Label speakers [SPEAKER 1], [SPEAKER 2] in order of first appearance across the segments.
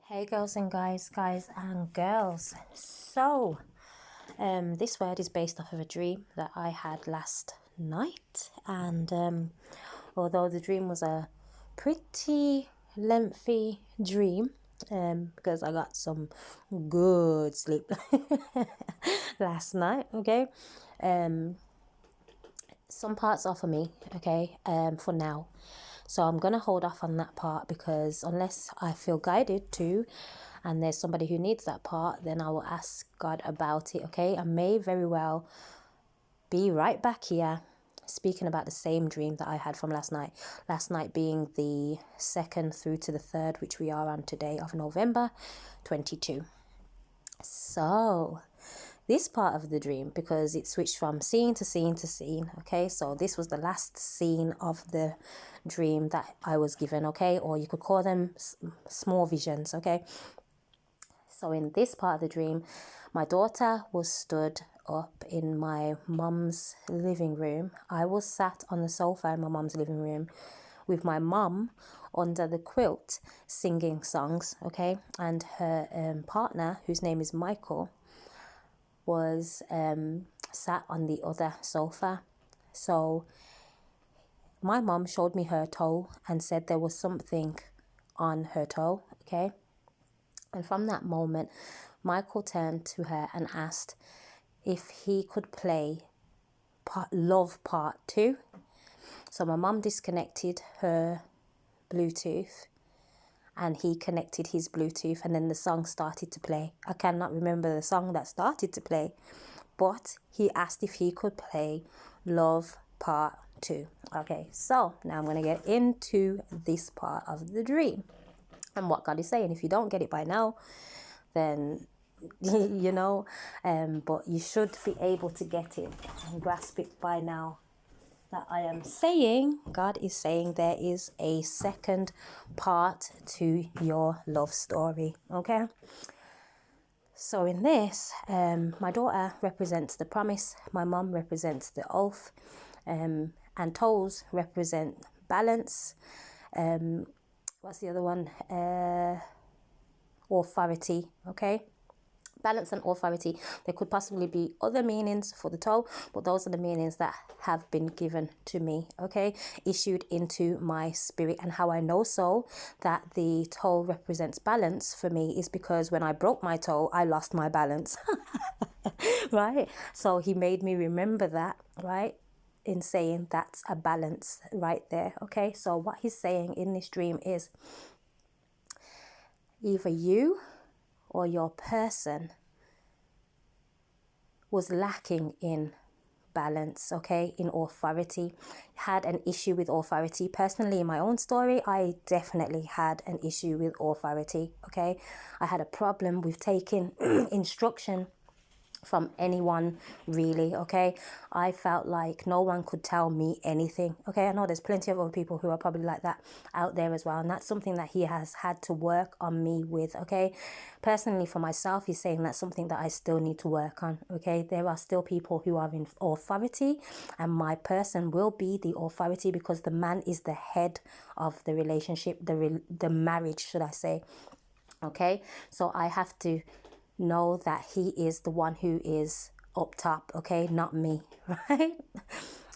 [SPEAKER 1] Hey girls and guys and girls. So, this word is based off of a dream that I had last night, and although the dream was a pretty lengthy dream, because I got some good sleep last night. Okay, some parts are for me. Okay, for now. So I'm going to hold off on that part because unless I feel guided to and there's somebody who needs that part, then I will ask God about it, okay? I may very well be right back here speaking about the same dream that I had from last night. Last night being the 2nd through to the 3rd, which we are on today, of November 22. So this part of the dream, because it switched from scene to scene to scene, okay? So this was the last scene of the dream that I was given, okay? Or you could call them small visions, okay? So in this part of the dream, my daughter was stood up in my mum's living room. I was sat on the sofa in my mum's living room with my mum under the quilt singing songs, okay? And her partner, whose name is Michael, was sat on the other sofa. So my mum showed me her toe and said there was something on her toe, okay? And from that moment, Michael turned to her and asked if he could play Love Part 2. So my mum disconnected her Bluetooth and he connected his Bluetooth, and then the song started to play. I cannot remember the song that started to play, but he asked if he could play Love Part 2. Okay, so now I'm going to get into this part of the dream and what God is saying. If you don't get it by now, then you know, but you should be able to get it and grasp it by now. That I am saying, God is saying there is a second part to your love story, okay? So in this, my daughter represents the promise, my mum represents the oath, and toes represent balance. What's the other one? Authority, okay? Balance and authority. There could possibly be other meanings for the toe, but those are the meanings that have been given to me, okay? Issued into my spirit. And how I know so that the toe represents balance for me is because when I broke my toe, I lost my balance, right? So he made me remember that, right? In saying that's a balance right there, okay? So what he's saying in this dream is either you or your person was lacking in balance, okay, in authority, had an issue with authority. Personally, in my own story, I definitely had an issue with authority, okay? I had a problem with taking instruction from anyone, really, okay? I felt like no one could tell me anything, okay? I know there's plenty of other people who are probably like that out there as well, and that's something that he has had to work on me with, okay? Personally, for myself, he's saying that's something that I still need to work on, okay? There are still people who are in authority, and my person will be the authority because the man is the head of the relationship, the marriage, should I say, okay? So I have to know that he is the one who is up top, okay, not me, right?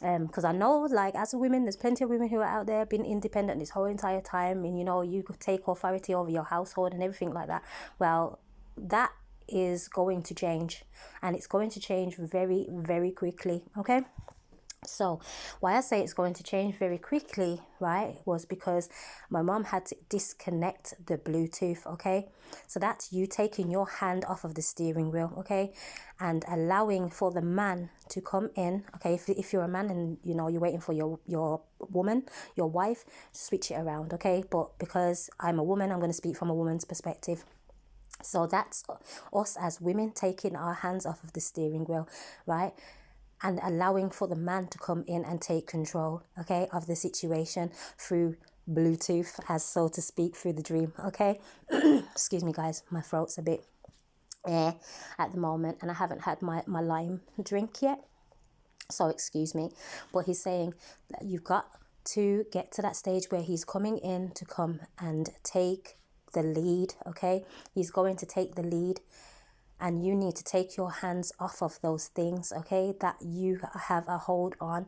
[SPEAKER 1] Because I know, like, as a woman, there's plenty of women who are out there being independent this whole entire time, and you know, you could take authority over your household and everything like that. Well, that is going to change, and it's going to change very, very quickly, okay? So why I say it's going to change very quickly, right, was because my mom had to disconnect the Bluetooth, okay? So that's you taking your hand off of the steering wheel, okay? And allowing for the man to come in, okay? If you're a man and, you know, you're waiting for your woman, your wife, switch it around, okay? But because I'm a woman, I'm going to speak from a woman's perspective. So that's us as women taking our hands off of the steering wheel, right? And allowing for the man to come in and take control, okay, of the situation through Bluetooth, as so to speak, through the dream, okay? Excuse me, guys, my throat's a bit at the moment, and I haven't had my lime drink yet, so excuse me. But he's saying that you've got to get to that stage where he's coming in to come and take the lead, okay? He's going to take the lead, and you need to take your hands off of those things, okay, that you have a hold on.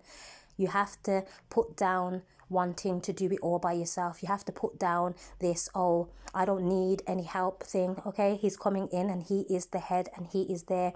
[SPEAKER 1] You have to put down wanting to do it all by yourself. You have to put down this, oh, I don't need any help thing, okay? He's coming in and he is the head, and he is there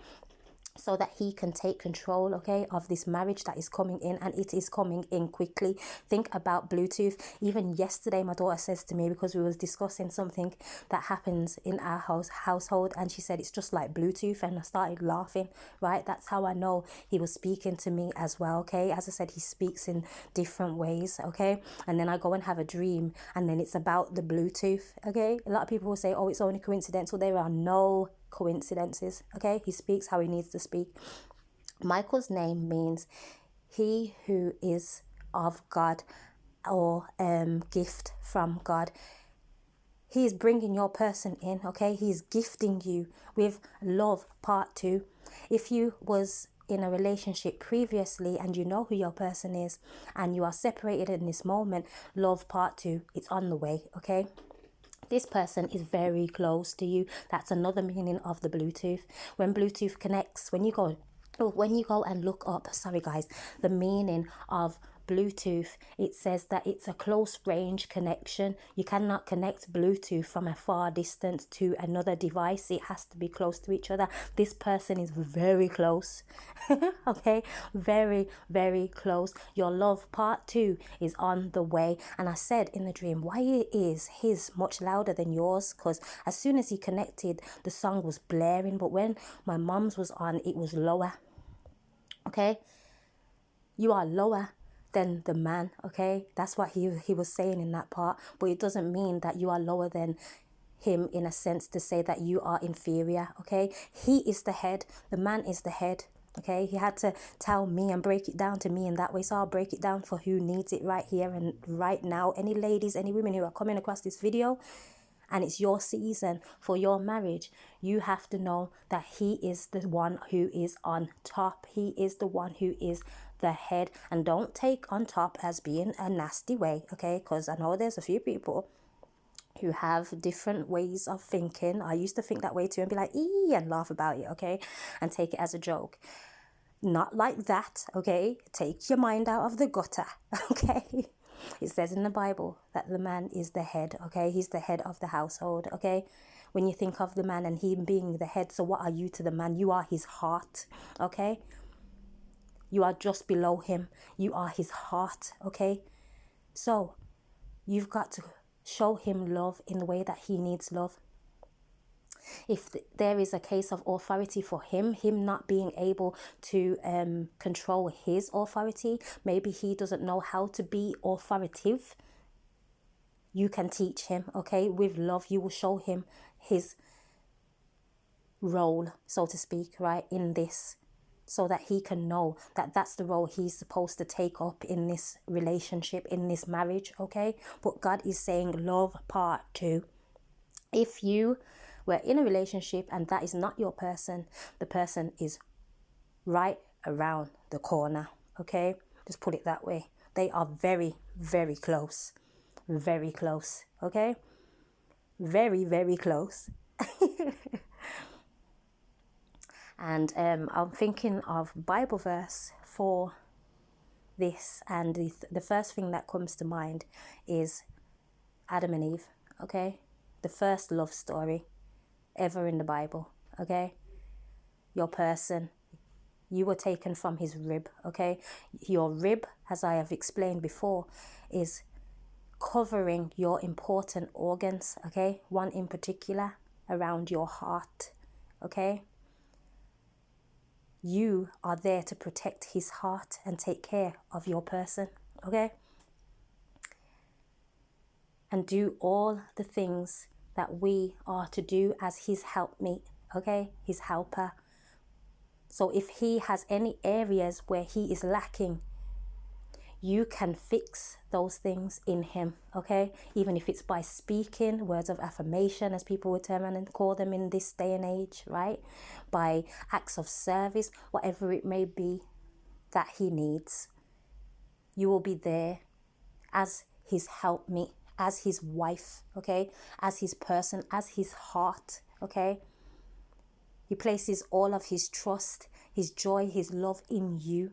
[SPEAKER 1] so that he can take control, okay, of this marriage that is coming in, and it is coming in quickly. Think about Bluetooth. Even yesterday, my daughter says to me, because we was discussing something that happens in our household, and she said it's just like Bluetooth, and I started laughing, right? That's how I know he was speaking to me as well, okay? As I said, he speaks in different ways, okay? And then I go and have a dream, and then it's about the Bluetooth, okay? A lot of people will say, oh, it's only coincidental. There are no coincidences, okay? He speaks how he needs to speak. Michael's name means he who is of God, or gift from God. He is bringing your person in, okay? He's gifting you with love, part 2. If you was in a relationship previously and you know who your person is, and you are separated in this moment, love part 2, it's on the way, okay? This person is very close to you. That's another meaning of the Bluetooth. When Bluetooth connects, when you go and look up, sorry guys, the meaning of Bluetooth, it says that it's a close range connection. You cannot connect Bluetooth from a far distance to another device. It has to be close to each other. This person is very close. Okay, very, very close. Your love part 2 is on the way. And I said in the dream, why is his much louder than yours? Because as soon as he connected, the song was blaring, but when my mom's was on, it was lower. Okay, you are lower than the man, okay? That's what he was saying in that part. But it doesn't mean that you are lower than him in a sense to say that you are inferior, okay? He is the head. The man is the head, okay? He had to tell me and break it down to me in that way. So I'll break it down for who needs it right here and right now. Any ladies, any women who are coming across this video, and it's your season for your marriage, you have to know that he is the one who is on top. He is the one who is the head. And don't take on top as being a nasty way, okay? Because I know there's a few people who have different ways of thinking. I used to think that way too and be like, ee, and laugh about it, okay? And take it as a joke. Not like that, okay? Take your mind out of the gutter, okay? It says in the Bible that the man is the head, okay? He's the head of the household, okay? When you think of the man and him being the head, so what are you to the man? You are his heart, okay? You are just below him. You are his heart, okay? So you've got to show him love in the way that he needs love. If there is a case of authority for him not being able to control his authority, maybe he doesn't know how to be authoritative, you can teach him, okay? With love, you will show him his role, so to speak, right, in this, so that he can know that that's the role he's supposed to take up in this relationship, in this marriage, okay? But God is saying love part 2. If you were in a relationship and that is not your person, the person is right around the corner, okay? Just put it that way. They are very, very close. Very close, okay? Very, very close. And I'm thinking of Bible verse for this, and the first thing that comes to mind is Adam and Eve, okay? The first love story ever in the Bible, okay? Your person, you were taken from his rib, okay? Your rib, as I have explained before, is covering your important organs, okay? One in particular around your heart, okay? You are there to protect his heart and take care of your person, okay? And do all the things that we are to do as his helpmeet, okay? His helper. So if he has any areas where he is lacking, you can fix those things in him, okay? Even if it's by speaking words of affirmation, as people would term and call them in this day and age, right? By acts of service, whatever it may be that he needs. You will be there as his helpmeet, as his wife, okay? As his person, as his heart, okay? He places all of his trust, his joy, his love in you.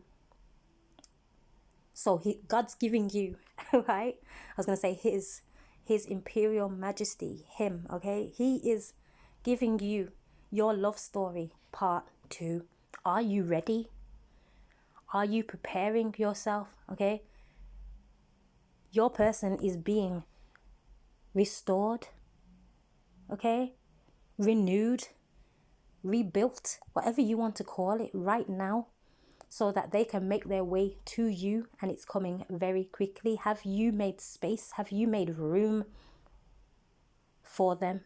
[SPEAKER 1] So God's giving you, right? I was going to say his imperial majesty, him, okay? He is giving you your love story, part 2. Are you ready? Are you preparing yourself, okay? Your person is being restored, okay? Renewed, rebuilt, whatever you want to call it right now, so that they can make their way to you, and it's coming very quickly. Have you made space? Have you made room for them?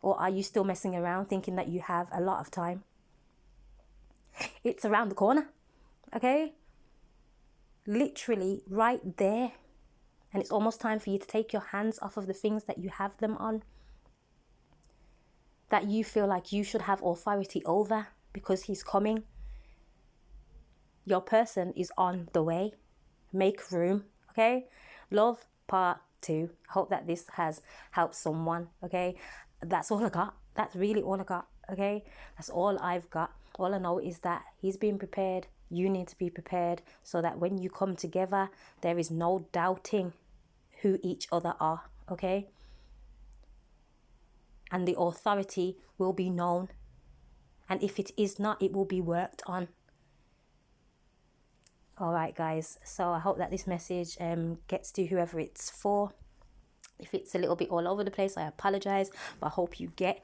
[SPEAKER 1] Or are you still messing around thinking that you have a lot of time? It's around the corner, okay? Literally right there. And it's almost time for you to take your hands off of the things that you have them on, that you feel like you should have authority over, because he's coming. Your person is on the way. Make room, okay? Love, part 2. Hope that this has helped someone, okay? That's all I got. That's really all I got, okay? That's all I've got. All I know is that he's being prepared. You need to be prepared, so that when you come together, there is no doubting who each other are, okay? And the authority will be known. And if it is not, it will be worked on. All right, guys. So I hope that this message gets to whoever it's for. If it's a little bit all over the place, I apologize. But I hope you get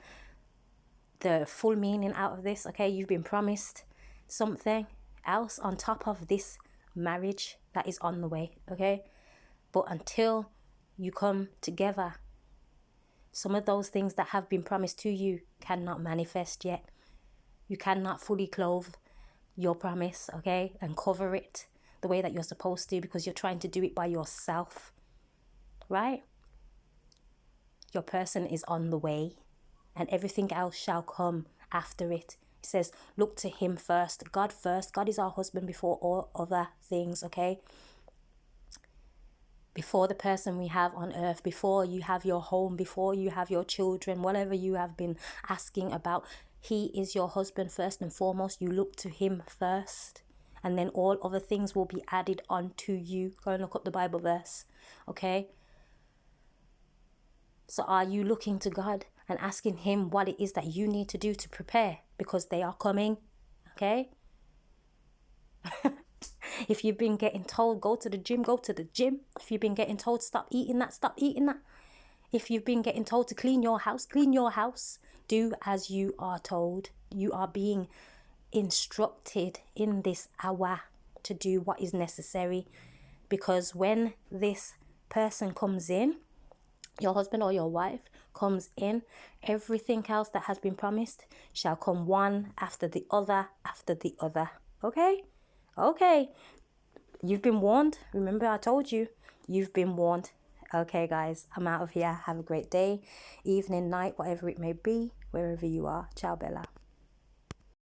[SPEAKER 1] the full meaning out of this, okay? You've been promised something else on top of this marriage that is on the way, okay? But until you come together, some of those things that have been promised to you cannot manifest yet. You cannot fully clothe your promise, okay, and cover it the way that you're supposed to, because you're trying to do it by yourself, right? Your person is on the way, and everything else shall come after it. It says, look to him first. God first. God is our husband before all other things, okay? Before the person we have on earth, before you have your home, before you have your children, whatever you have been asking about, he is your husband first and foremost. You look to him first, and then all other things will be added on to you. Go and look up the Bible verse, okay? So are you looking to God and asking him what it is that you need to do to prepare? Because they are coming, okay? If you've been getting told, go to the gym, go to the gym. If you've been getting told, stop eating that, stop eating that. If you've been getting told to clean your house, clean your house. Do as you are told. You are being instructed in this hour to do what is necessary. Because when this person comes in, your husband or your wife comes in, everything else that has been promised shall come one after the other, after the other. Okay? Okay. You've been warned. Remember, I told you, you've been warned. Okay, guys, I'm out of here. Have a great day, evening, night, whatever it may be, wherever you are. Ciao, Bella.